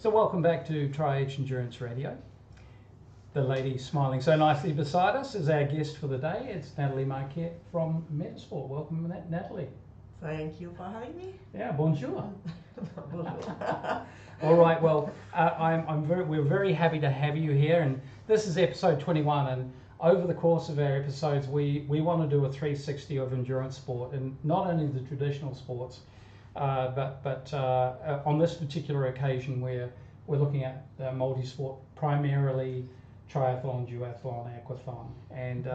So welcome back to Tri-H Endurance Radio. The lady smiling so nicely beside us is our guest for the day. It's Nathalie Marquet from Metasport. Welcome, Nathalie. Thank you for having me. Yeah, bonjour. Bonjour. All right, well, we're very happy to have you here, and this is episode 21, and over the course of our episodes, we want to do a 360 of endurance sport, and not only the traditional sports, but on this particular occasion, we're looking at multisport, primarily triathlon, duathlon, aquathon, and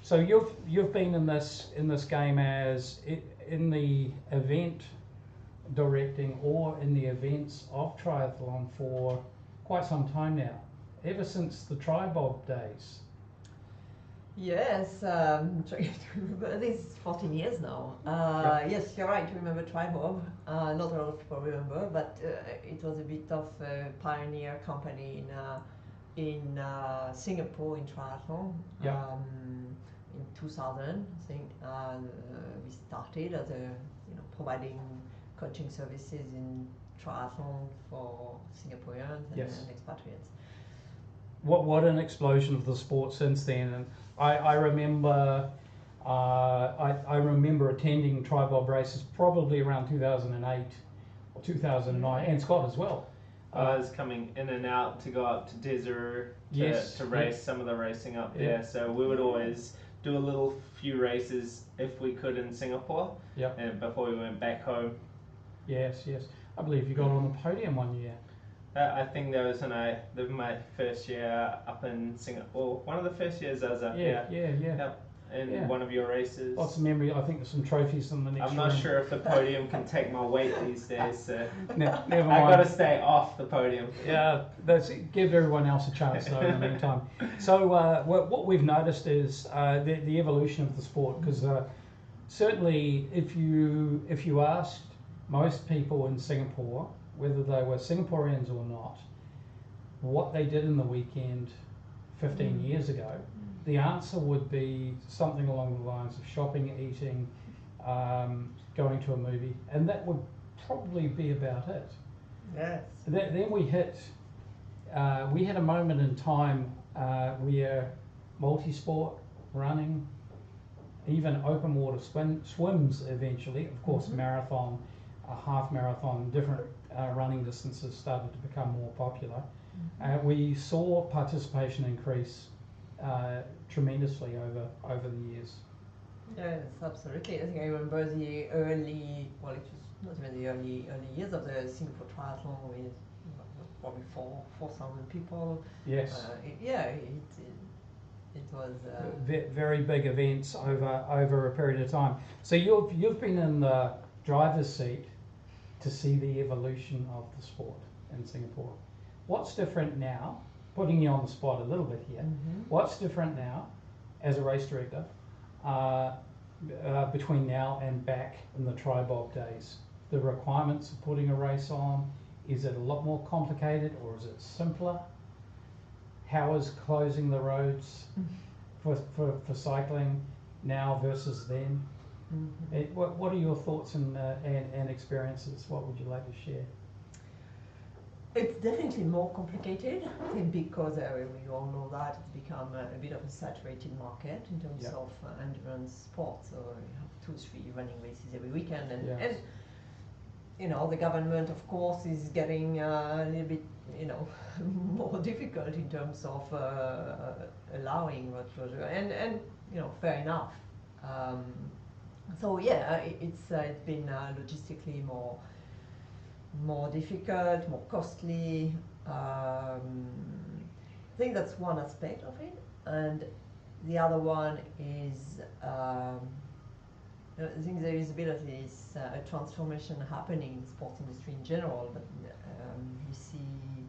so you've been in this game as in the event directing or in the events of triathlon for quite some time now, ever since the Tribob days. Yes, I'm trying to remember. This is 14 years now. Yes, you're right to remember Tribob. Not a lot of people remember, but it was a bit of a pioneer company in Singapore in triathlon. In 2000, I think we started as providing coaching services in triathlon for Singaporeans and expatriates. What an explosion of the sport since then, and I remember I remember attending Tribob races probably around 2008 or 2009, and Scott as well. I was coming in and out to go up to Desiree to race some of the racing up there, so we would always do a little few races if we could in Singapore, and before we went back home. Yes, I believe you got on the podium one year. I think that was when my first year up in Singapore. One of the first years I was up there. In one of your races. Lots of memory. I think there's some trophies in the next I'm not sure if the podium can take my weight these days, so never mind. I've got to stay off the podium. Yeah, give everyone else a chance though in the meantime. So what we've noticed is the evolution of the sport, because certainly if you asked most people in Singapore, whether they were Singaporeans or not, what they did in the weekend 15 years ago, the answer would be something along the lines of shopping, eating, going to a movie, and that would probably be about it. Yes. Then we hit a moment in time where multisport, running, even open water swims eventually, of course, marathon, half marathon, different running distances started to become more popular. We saw participation increase tremendously over the years. Yes, absolutely. I think I remember the early, it was not even the early years of the Singapore Triathlon with probably 4,000 people. Yes. It was very big events over a period of time. So you've been in the driver's seat to see the evolution of the sport in Singapore. What's different now? Putting you on the spot a little bit here. What's different now, as a race director, between now and back in the Tribob days? The requirements of putting a race on, is it a lot more complicated or is it simpler? How is closing the roads for cycling now versus then? What are your thoughts and experiences? What would you like to share? It's definitely more complicated, I think, because we all know that it's become a bit of a saturated market in terms of endurance sport. So you have 2-3 running races every weekend, and the government, of course, is getting a little bit more difficult in terms of allowing road closure, and fair enough. So it's been logistically more difficult, more costly. I think that's one aspect of it, and the other one is I think there is a bit of this a transformation happening in the sports industry in general, but we see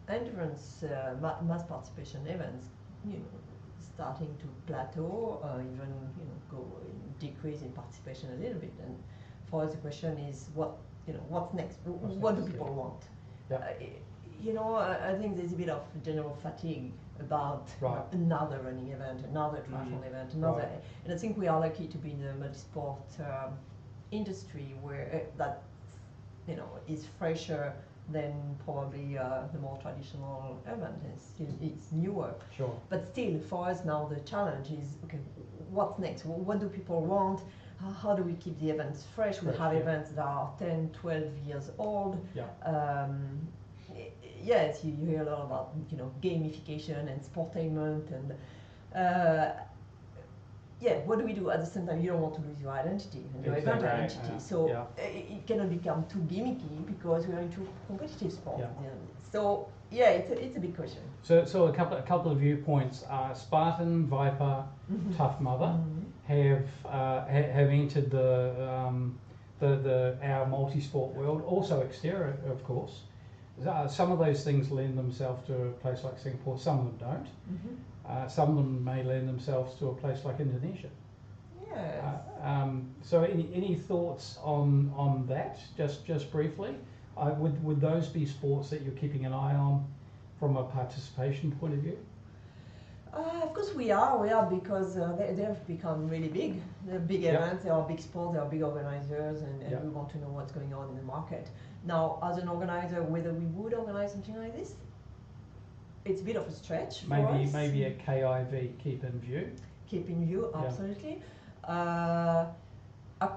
endurance mass participation events starting to plateau, even go decrease in participation a little bit. And for us the question is what's next? What do people want? I think there's a bit of general fatigue about another running event, another triathlon event, and I think we are lucky to be in the multisport industry where that is fresher than probably the more traditional event. It's newer. Sure. But still, for us now, the challenge is, okay, what's next? What do people want? How do we keep the events fresh? We have events that are 10, 12 years old. Yeah. Yes, you hear a lot about, you know, gamification and sportainment, and what do we do at the same time? You don't want to lose your identity and your event identity. So it cannot become too gimmicky because we're into competitive sport. Yeah. So it's a big question. So a couple of viewpoints. Spartan, Viper, Tough Mother have entered our multi-sport world. Also exterior, of course. Some of those things lend themselves to a place like Singapore. Some of them don't. Some of them may lend themselves to a place like Indonesia. Yes. So any thoughts on that? Just briefly. Would those be sports that you're keeping an eye on from a participation point of view? Of course we are because they've become really big. They're big events, they are big sports, they are big organizers, and we want to know what's going on in the market. Now, as an organizer, whether we would organize something like this, it's a bit of a stretch for us. Maybe a KIV, keep in view. Keep in view, absolutely. I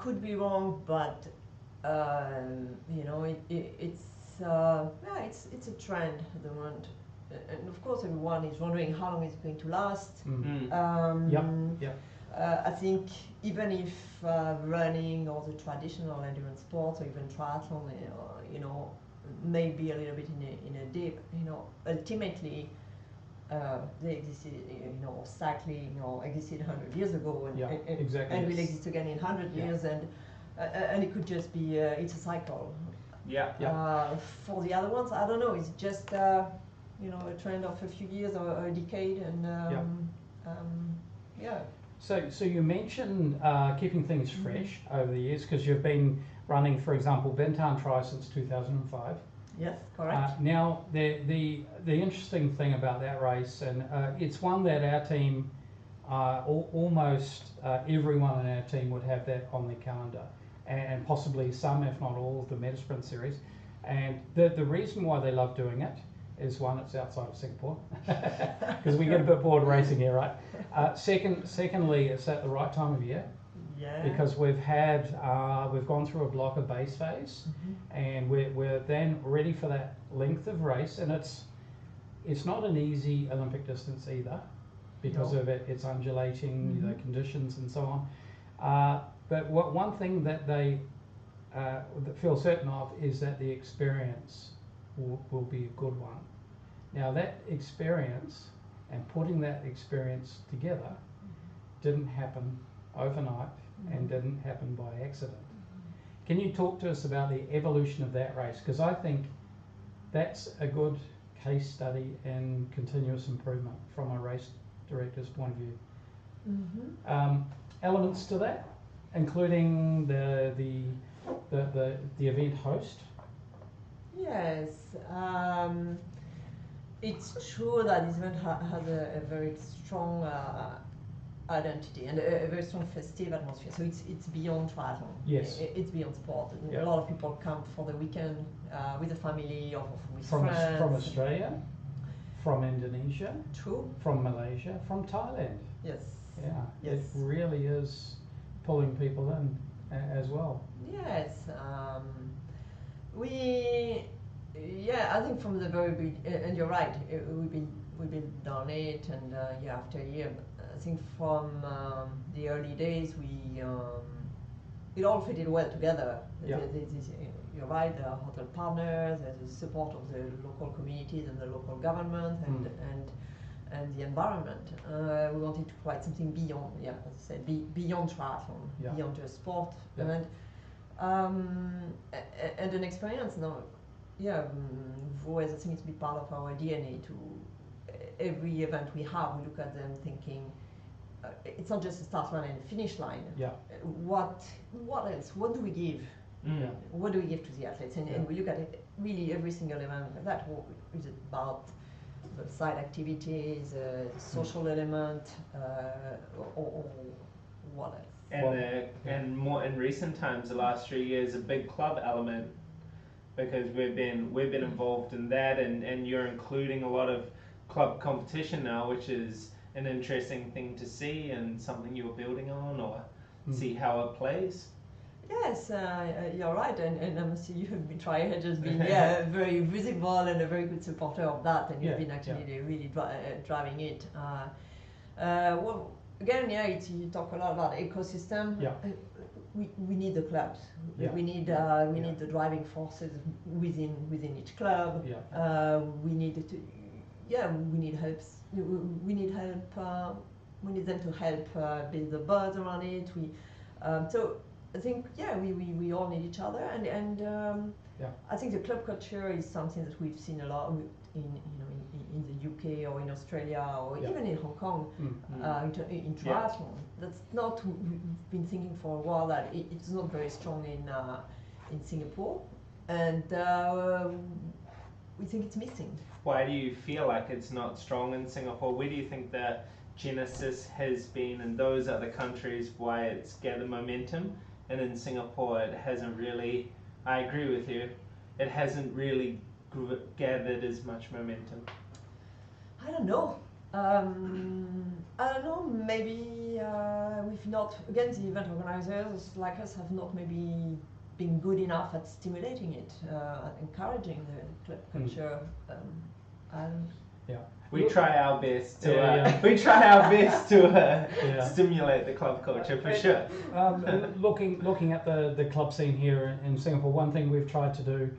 could be wrong, but you know, it's a trend at the moment. And of course, everyone is wondering how long it's going to last. I think even if running or the traditional endurance sports or even triathlon, you know, may be a little bit in a dip, you know, ultimately they existed, you know, cycling existed 100 years ago, and will exist again in 100 years, and it could just be it's a cycle. For the other ones, I don't know. It's just you know, a trend of a few years or a decade, and So you mentioned keeping things fresh over the years, because you've been running, for example, Bintan Tri since 2005. Yes, correct. Now the interesting thing about that race, and it's one that our team, almost everyone in our team would have that on their calendar, and possibly some, if not all, of the Metasprint series. And the reason why they love doing it is, one, it's outside of Singapore, because we get a bit bored racing here, right? Secondly, it's at the right time of year, because we've gone through a block of base phase, and we're then ready for that length of race, and it's not an easy Olympic distance either, because of it's undulating, the conditions and so on. But one thing that they feel certain of is that the experience will be a good one. Now that experience and putting that experience together didn't happen overnight and didn't happen by accident. Can you talk to us about the evolution of that race? Because I think that's a good case study in continuous improvement from a race director's point of view. Elements to that, including the event host. Yes, it's true that this event has a very strong identity and a very strong festive atmosphere. So it's beyond triathlon. Yes, it's beyond sport. A lot of people come for the weekend with the family or with friends. From Australia, from Indonesia, true, from Malaysia, from Thailand. Yes. Yeah. It really is pulling people in as well. Yes. I think from the very beginning, and you're right, we've been done it, and year after year. I think from the early days, it all fitted well together. You're right, there are hotel partners, there's the support of the local communities and the local government, and the environment. We wanted to provide something beyond, as I said, beyond triathlon, beyond just sport. And an experience now, always, I think it's a big part of our DNA. To every event we have, we look at them thinking, it's not just a start line and a finish line. What else? What do we give? What do we give to the athletes? And we look at it, really every single event like that. What is it about? The side activities, social element, or what else? And more in recent times, the last 3 years, a big club element because we've been involved in that, and you're including a lot of club competition now, which is an interesting thing to see and something you're building on, or see how it plays. Yes, you're right, and I must say you have been has been very visible and a very good supporter of that, and you've been actually really driving it. Well, again, you talk a lot about ecosystem. Yeah. We need the clubs. Yeah. We need the driving forces within each club. Yeah. We need to. We need helps. We need help. We need them to help build the buzz around it. So I think we all need each other, and I think the club culture is something that we've seen a lot in the UK or in Australia or even in Hong Kong in triathlon. That's not, we've been thinking for a while that it's not very strong in Singapore, and we think it's missing. Why do you feel like it's not strong in Singapore? Where do you think the genesis has been in those other countries, why it's gathered momentum, and in Singapore it hasn't really? I agree with you, it hasn't really gathered as much momentum. I don't know. Maybe we've not, again, the event organizers like us have not maybe been good enough at stimulating it, encouraging the club culture. We try our best to stimulate the club culture for sure. Looking at the club scene here in Singapore, one thing we've tried to do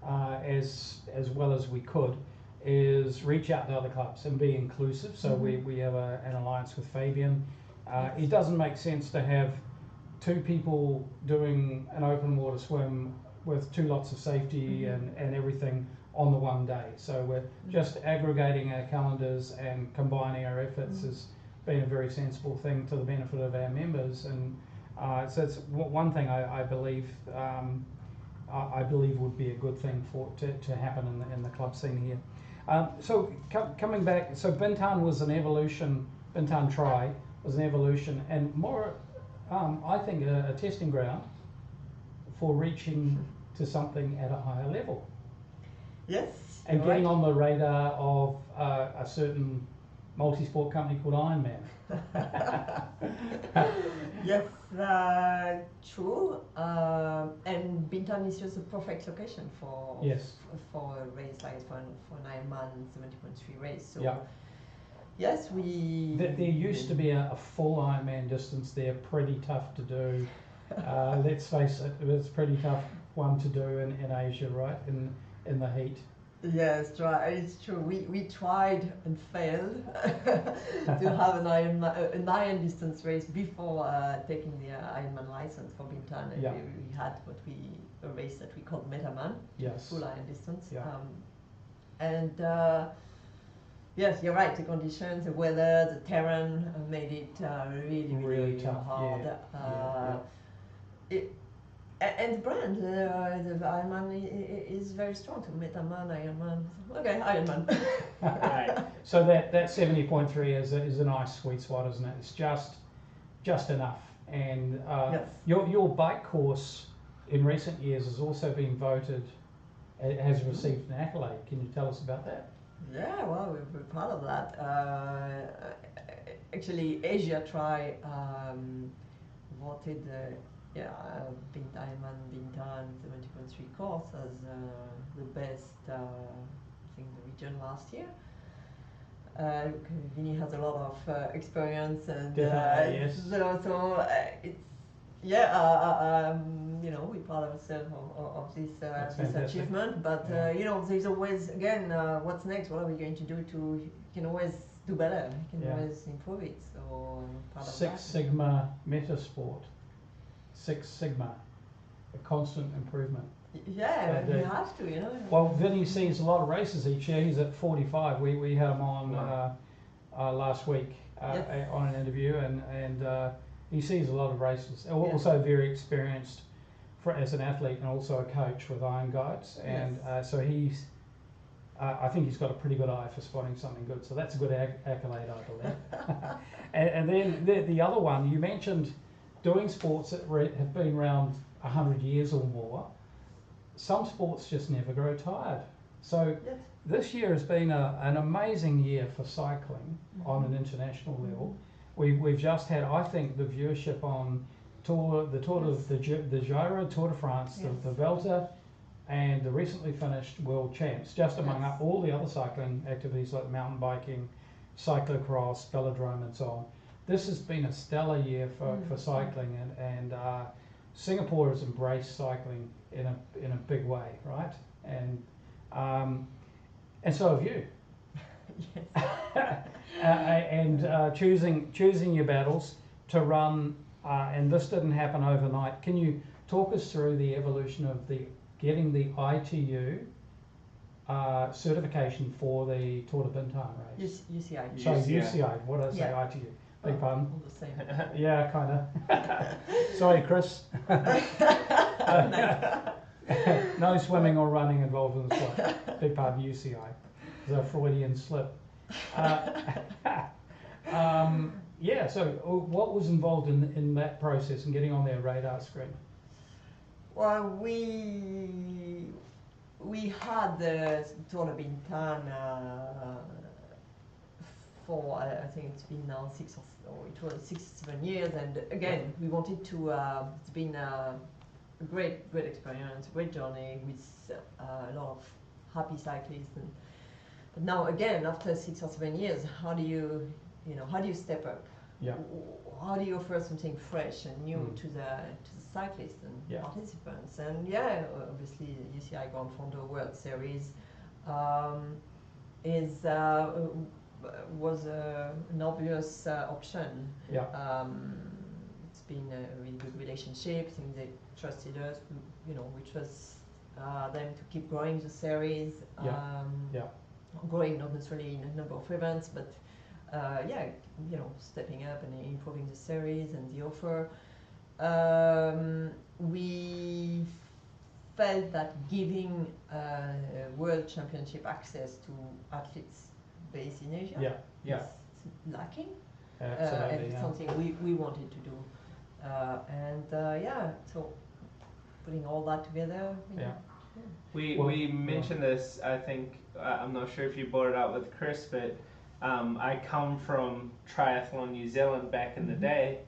as well as we could is reach out to other clubs and be inclusive. So we have an alliance with Fabian. It doesn't make sense to have two people doing an open water swim with two lots of safety and everything on the one day. So we're just aggregating our calendars and combining our efforts has been a very sensible thing to the benefit of our members. And so it's one thing I believe would be a good thing to happen in the club scene here. So coming back, so Bintan was an evolution. Bintan Tri was an evolution, and more, I think, a testing ground for reaching to something at a higher level. Yes. And getting on the radar of a certain multi-sport company called Ironman. Yes, true. And Bintan is just a perfect location for a race like for an Ironman 70.3 race. So yes, there used to be a full Ironman distance there, pretty tough to do. Let's face it, it's a pretty tough one to do in Asia, right? In the heat. Yes, it's true. We tried and failed to have an Iron distance race before taking the Ironman license for Bintan. And we had a race that we called Metaman, full Iron distance. Yes, you're right. The conditions, the weather, the terrain made it really tough, hard. And the brand, the Ironman is very strong. So Metaman, Ironman. Okay, Ironman. Right. So that 70.3 is a nice sweet spot, isn't it? It's just enough. And your bike course in recent years has also been voted, has received an accolade. Can you tell us about that? Yeah, well, we're proud of that. Actually, Asia Tri voted Ironman Bintan 70.3 course as the best in the region last year. Vinny has a lot of experience, and so it's we're proud of ourselves of this achievement. But there's always what's next? What are we going to do you can always do better? You can always improve it. So proud of Six Sigma Metasport. Six Sigma, a constant improvement. Yeah, you have to, Well, Vinny sees a lot of races each year. He's at 45. We had him on last week on an interview, and he sees a lot of races. Also very experienced as an athlete and also a coach with Iron Guides, and so he's. I think he's got a pretty good eye for spotting something good. So that's a good accolade, I believe. and then the other one you mentioned. Doing sports that have been around 100 years or more, some sports just never grow tired. So Yes. this year has been an amazing year for cycling on an international level. We've just had, I think, the viewership on the Giro, Tour de France, the Vuelta, and the recently finished World Champs, just among all the other cycling activities like mountain biking, cyclocross, velodrome, and so on. This has been a stellar year for cycling, and Singapore has embraced cycling in a big way, right? And so have you. And choosing your battles to run, and this didn't happen overnight. Can you talk us through the evolution of getting the ITU certification for the Tour de Bintan race? UCI. So UCI, what did I say? ITU. Big pardon. All the same. Yeah, kind of. Sorry, Chris. No swimming or running involved in the sport. Big pardon, UCI. It's a Freudian slip. Yeah, so what was involved in that process and getting on their radar screen? Well, we had the Tour de Bintan for I think it's been now 6 or 7 years, and again we wanted to. It's been a great experience, great journey with a lot of happy cyclists. But now again, after 6 or 7 years, how do you step up? Yeah. How do you offer something fresh and new to the cyclists and participants? And obviously UCI Grand Fondo World Series was an obvious option. Yeah. It's been a really good relationship. I think they trusted us, we trust them to keep growing the series. Growing not necessarily in a number of events, but stepping up and improving the series and the offer. We felt that giving World Championship access to athletes based in Asia is lacking. Absolutely, and something we wanted to do. So putting all that together. We mentioned this, I think, I'm not sure if you brought it up with Chris, but I come from Triathlon New Zealand back in the day,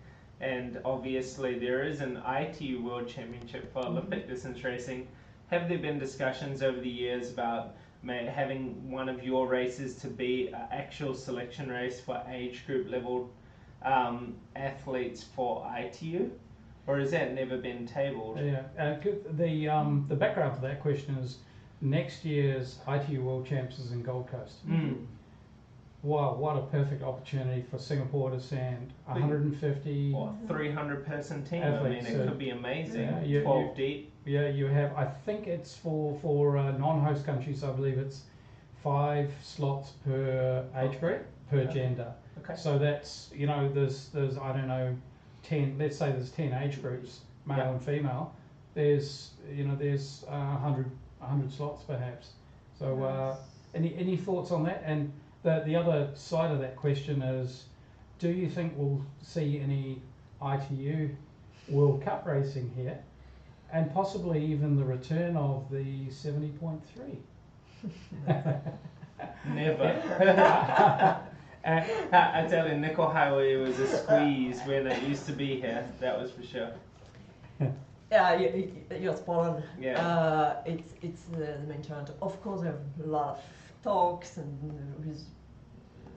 and obviously there is an ITU World Championship for Olympic distance racing. Have there been discussions over the years about having one of your races to be an actual selection race for age group level athletes for ITU? Or has that never been tabled? Yeah, the background for that question is next year's ITU World Champs is in Gold Coast. Wow, what a perfect opportunity for Singapore to send 150 or 300 person team. Athletes, I mean, it could be amazing. 12 deep. Yeah, you have. I think it's for non-host countries. I believe it's 5 slots per age group per gender. Okay. So that's there's I don't know 10. Let's say there's 10 age groups, male and female. There's 100 slots perhaps. So any thoughts on that? And the other side of that question is, do you think we'll see any ITU World Cup racing here, and possibly even the return of the 70.3? Never. I tell you, Nickel Highway was a squeeze when it used to be here. That was for sure. Yeah, you're spot on. Yeah. It's the main challenge. Of course, there are a lot of talks, and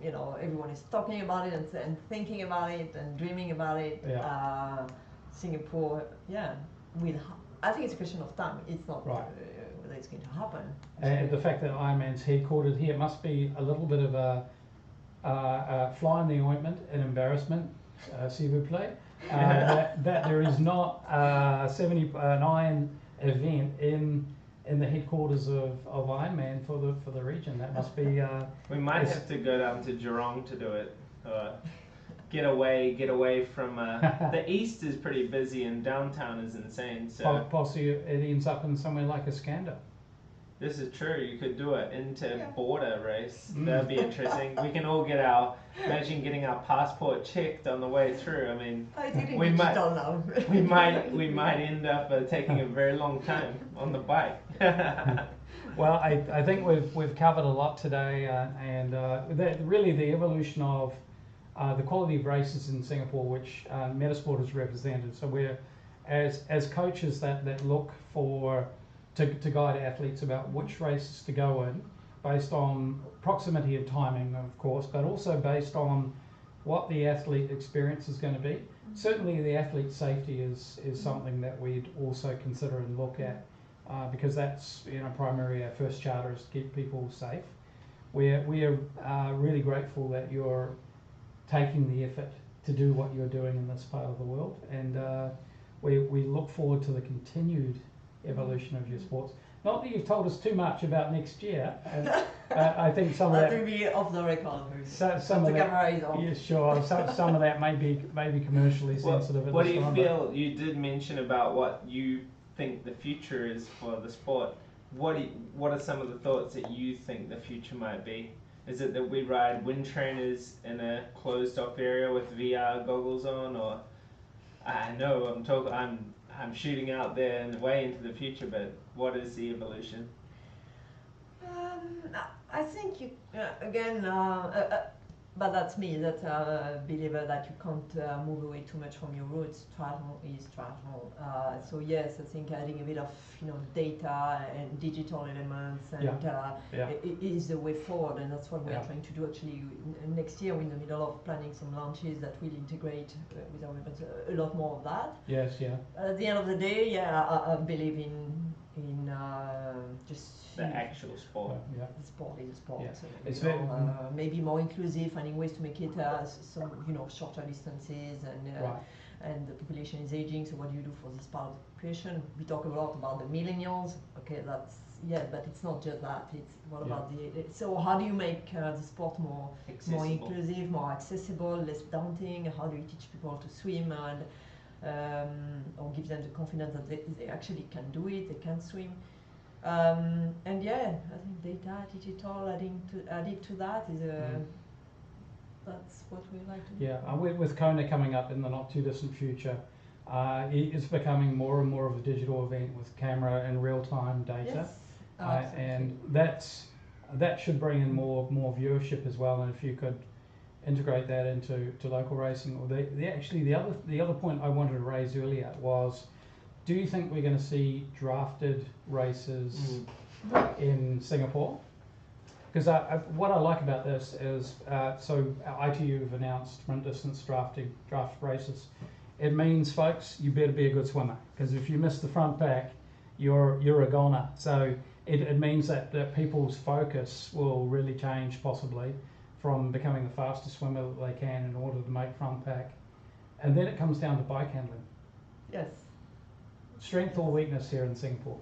everyone is talking about it and thinking about it and dreaming about it. Yeah. Singapore, I think it's a question of time. It's not whether it's going to happen. And the fact that Ironman's headquartered here must be a little bit of a fly in the ointment, an embarrassment, s'il vous plaît, that there is not an Iron event in the headquarters of Ironman for the region. That must be. We might have to go down to Geelong to do it. Get away from. The east is pretty busy and downtown is insane. So possibly it ends up in somewhere like Iskander. this is true. You could do an inter-border race. That'd be interesting. We can all imagine getting our passport checked on the way through. I mean, we might end up taking a very long time on the bike. Well, I think we've covered a lot today, and really the evolution of the quality of races in Singapore, which Metasport has represented. So we're as coaches that look to guide athletes about which races to go in, based on proximity of timing, of course, but also based on what the athlete experience is going to be. Certainly, the athlete safety is something that we'd also consider and look at. Because that's primarily our first charter is to keep people safe. We are really grateful that you're taking the effort to do what you're doing in this part of the world, and we look forward to the continued evolution of your sports. Not that you've told us too much about next year, and I think some of that will be off the record. Some of the camera is on. Yeah, sure. Some of that may be commercially sensitive. What do you feel? You did mention about what you think the future is for the sport. What are some of the thoughts that you think the future might be? Is it that we ride wind trainers in a closed off area with VR goggles on, or I know I'm shooting out there and way into the future, but what is the evolution? I think but that's me, that believer that you can't move away too much from your roots. Triathlon is triathlon. So yes, I think adding a bit of data and digital elements is the way forward, and that's what we are trying to do actually. Next year we're in the middle of planning some launches that will integrate with our events a lot more of that. Yes, yeah. At the end of the day, I believe in just the actual sport. The sport is a sport. Yeah. So, it's maybe more inclusive, finding ways to make it some shorter distances, and the population is aging. So what do you do for this part of the population? We talk a lot about the millennials. Okay, but it's not just that. It's what about so how do you make the sport more inclusive, more accessible, less daunting? How do you teach people to swim or give them the confidence that they actually can do it, they can swim? I think data, digital, added to that is that's what we like to do. Yeah, with Kona coming up in the not too distant future, it's becoming more and more of a digital event with camera and real-time data. Yes, and that should bring in more viewership as well. And if you could integrate that into local racing, or the other point I wanted to raise earlier was, do you think we're going to see drafted races in Singapore? Because what I like about this is, so ITU have announced sprint distance draft races. It means, folks, you better be a good swimmer, because if you miss the front pack, you're a goner. So it means that people's focus will really change, possibly, from becoming the fastest swimmer that they can in order to make front pack. And then it comes down to bike handling. Yes. Strength or weakness here in Singapore?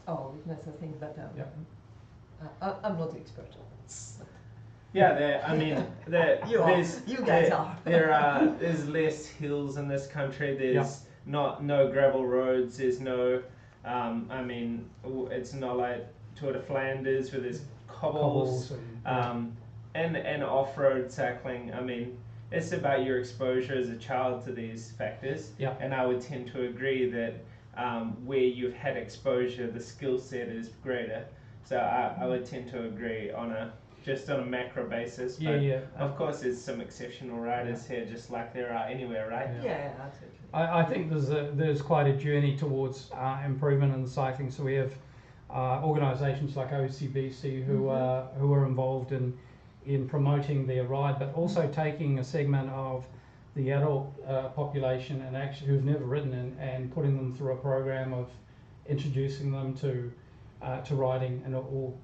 Oh, weakness, I think, but I'm not an expert. There's less hills in this country. There's no gravel roads. There's no, it's not like Tour de Flanders where there's cobbles and off-road cycling. It's about your exposure as a child to these factors. Yeah. And I would tend to agree that where you've had exposure, the skill set is greater. So I would tend to agree on a macro basis. But of course, there's some exceptional riders here, just like there are anywhere, right? Yeah, absolutely. I think there's quite a journey towards improvement in the cycling. So we have organisations like OCBC who are involved in promoting their ride, but also taking a segment of the adult population and actually who've never ridden and putting them through a program of introducing them to riding and all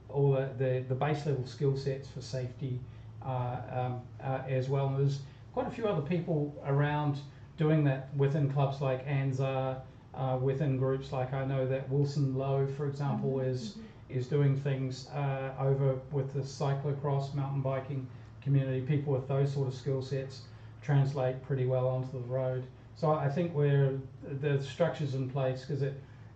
the base level skill sets for safety as well. And there's quite a few other people around doing that within clubs like ANZA, within groups like, I know that Wilson Lowe, for example, is doing things over with the cyclocross mountain biking community. People with those sort of skill sets translate pretty well onto the road. So I think the structure's in place, because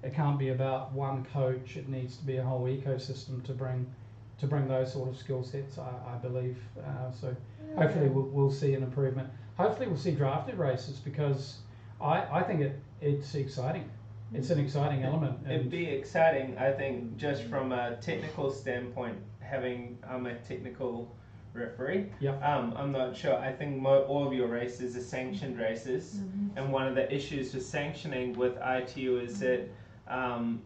it can't be about one coach. It needs to be a whole ecosystem to bring those sort of skill sets, I believe. So hopefully we'll see an improvement. Hopefully we'll see drafted races, because I think it's exciting. It's an exciting element. It'd be exciting, I think, just from a technical standpoint, having a technical referee. Yep. I'm not sure. I think all of your races are sanctioned races, and one of the issues with sanctioning with ITU is that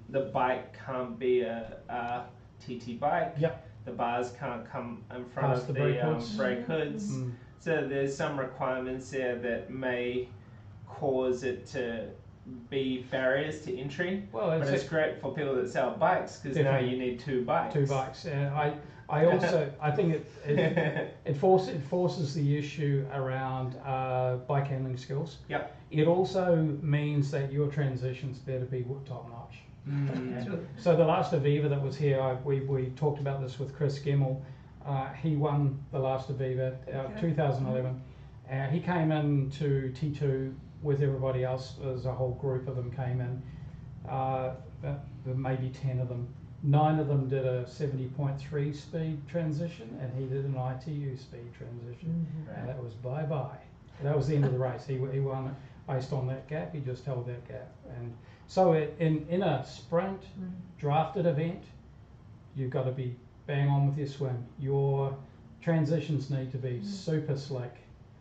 the bike can't be a TT bike. Yep. The bars can't come in front Past of the brake hoods. So there's some requirements there that may cause it to be barriers to entry. Well, but it's great for people that sell bikes, because now you need two bikes. I also I think it forces the issue around bike handling skills. Yep. It also means that your transitions better be top notch. So the last Aviva that was here, we talked about this with Chris Gemmell. He won the last Aviva, 2011. He came into T2 with everybody else. There's a whole group of them came in, maybe 10 of them. 9 of them did a 70.3 speed transition, and he did an ITU speed transition. And that was bye-bye. That was the end of the race. He won based on that gap. He just held that gap. And so in a sprint drafted event, you've got to be bang on with your swim. Your transitions need to be super slick.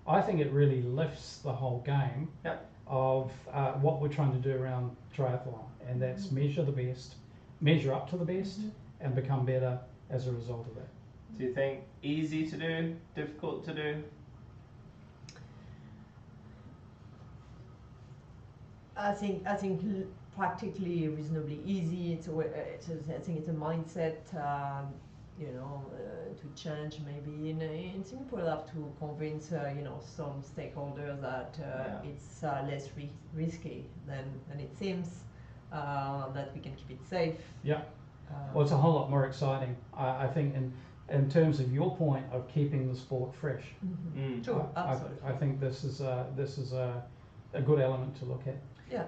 I think it really lifts the whole game of what we're trying to do around triathlon, and that's measure up to the best, and become better as a result of that. Do you think easy to do, difficult to do? I think practically reasonably easy. I think it's a mindset, to change. Maybe in Singapore, we'll have to convince some stakeholders that it's less risky than it seems. That we can keep it safe. Yeah. Well, it's a whole lot more exciting. I think in terms of your point of keeping the sport fresh. Sure, absolutely. I think this is a good element to look at. Yeah.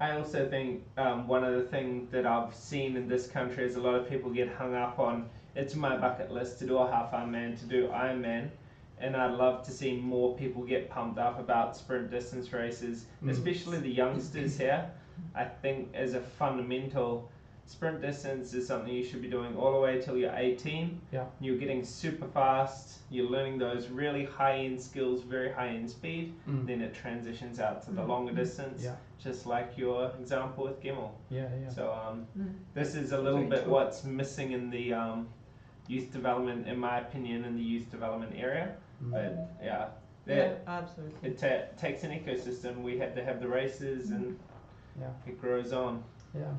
I also think one of the things that I've seen in this country is a lot of people get hung up on, it's my bucket list to do a half Ironman, to do Ironman, and I'd love to see more people get pumped up about sprint distance races, especially the youngsters here. I think as a fundamental, sprint distance is something you should be doing all the way till you're 18. Yeah. You're getting super fast, you're learning those really high-end skills, very high-end speed, then it transitions out to the longer distance, just like your example with Gemmell. So this is a little bit what's missing in the youth development, in my opinion, in the youth development area. But absolutely. It takes an ecosystem. We had to have the races, and it grows on. Yeah.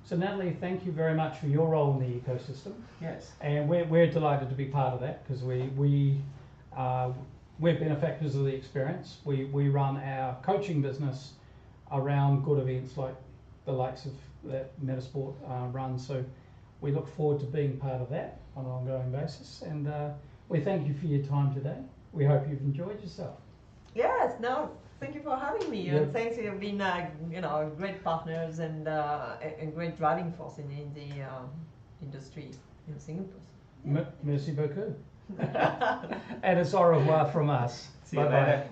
So Nathalie, thank you very much for your role in the ecosystem. Yes. And we're delighted to be part of that, because we're benefactors of the experience. We run our coaching business around good events like the likes of that Metasport runs. So we look forward to being part of that on an ongoing basis. And we thank you for your time today. We hope you've enjoyed yourself. Yes. No. Thank you for having me, and thanks. You've been, great partners and a great driving force in the industry in Singapore. Merci beaucoup. And it's au revoir from us. See you later.